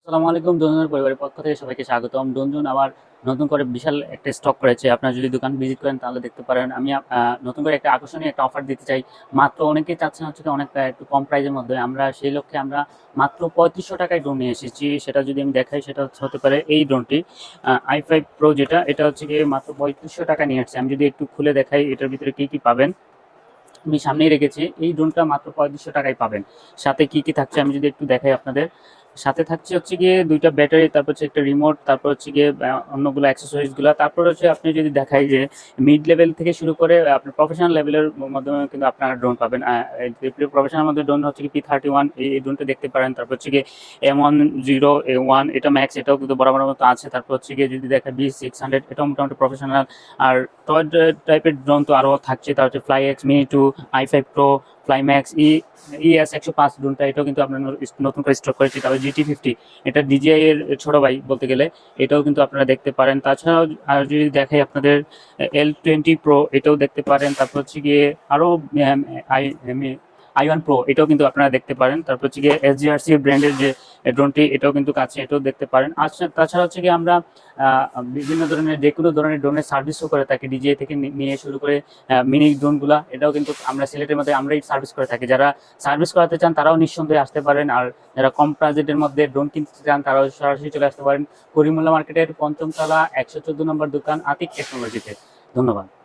আসসালামু আলাইকুম। ডনজনের পরিবারের পক্ষ থেকে সবাইকে স্বাগতম। ডনজন আবার নতুন করে বিশাল একটা স্টক করেছে। আপনারা যদি দোকান ভিজিট করেন তাহলে দেখতে পারেন। আমি নতুন করে একটা আকর্ষণীয় একটা অফার দিতে চাই। মাত্র অনেকেই চাচ্ছেন হচ্ছে কি অনেক একটু কম প্রাইসের মধ্যে। আমরা সেই লক্ষ্যে আমরা মাত্র ৩৫০০ টাকায় ড্রোন নিয়ে এসেছি। সেটা যদি আমি দেখাই সেটা হতে পারে এই ড্রোনটি i5 Pro যেটা, এটা হচ্ছে গিয়ে মাত্র ৩৫০০ টাকায় নিয়ে আসছি। আমি যদি একটু খুলে দেখাই এটার ভিতরে কি, কি পাবেন। আমি সামনেই রেখেছি। এই ড্রোনটা মাত্র ৩৫০০ টাকায় পাবেন। সাথে কি, কি থাকছে আমি যদি একটু দেখাই আপনাদের। সাথে থাকছে হচ্ছে গিয়ে ২ টা ব্যাটারি, তারপর হচ্ছে একটা রিমোট, তারপর হচ্ছে গিয়ে অন্যগুলো অ্যাক্সেসরিজ গুলা। তারপর হচ্ছে আপনি যদি দেখাই যে মিড লেভেল থেকে শুরু করে আপনার প্রফেশনাল লেভেলের মাধ্যমে কিন্তু আপনারা ড্রোন পাবেন। প্রফেশনাল মধ্যে ড্রোন হচ্ছে কি P31 এই ড্রোনটা দেখতে পারেন। তারপর হচ্ছে গিয়ে M10 A1 এটা ম্যাক্স, এটাও কিন্তু বরাবর মতো আছে। তারপর হচ্ছে গিয়ে যদি দেখা B600 এটাও মোটামুটি প্রফেশনাল। আর টয় টাইপের ড্রোন তো আরও থাকছে। তার হচ্ছে fly x mini 2, i5 Pro, ফ্লাইম্যাক্স ES 105 ড্রোনটা, এটাও কিন্তু আপনার নতুন করে স্টক করেছি। তারপর GT50 এটা DJI এর ছোট ভাই বলতে গেলে, এটাও কিন্তু আপনারা দেখতে পারেন। তাছাড়াও আর যদি দেখাই আপনাদের L20 Pro এটাও দেখতে পারেন। তারপর হচ্ছে গিয়ে আরও i1 Pro এটাও কিন্তু আপনারা দেখতে পারেন। তারপর হচ্ছে গিয়ে SGRC ব্র্যান্ডের যে ড্রোনটি এটাও কিন্তু কাছে, এটাও দেখতে পারেন। আচ্ছা, তাছাড়া হচ্ছে গিয়ে আমরা বিভিন্ন ধরনের যে কোনো ধরনের ড্রোনের সার্ভিসও করে থাকি। DJI থেকে নিয়ে শুরু করে মিনি ড্রোনগুলা, এটাও কিন্তু আমরা সিলেটের মধ্যে আমরাই সার্ভিস করে থাকি। যারা সার্ভিস করাতে চান তারাও নিঃসন্দেহে আসতে পারেন। আর যারা কম বাজেটের মধ্যে ড্রোন কিনতে চান তারাও সরাসরি চলে আসতে পারেন করিমুল্লাহ মার্কেটের ৫ম তলা ১১৪ নম্বর দোকান আতিক টেকনোলজিতে। ধন্যবাদ।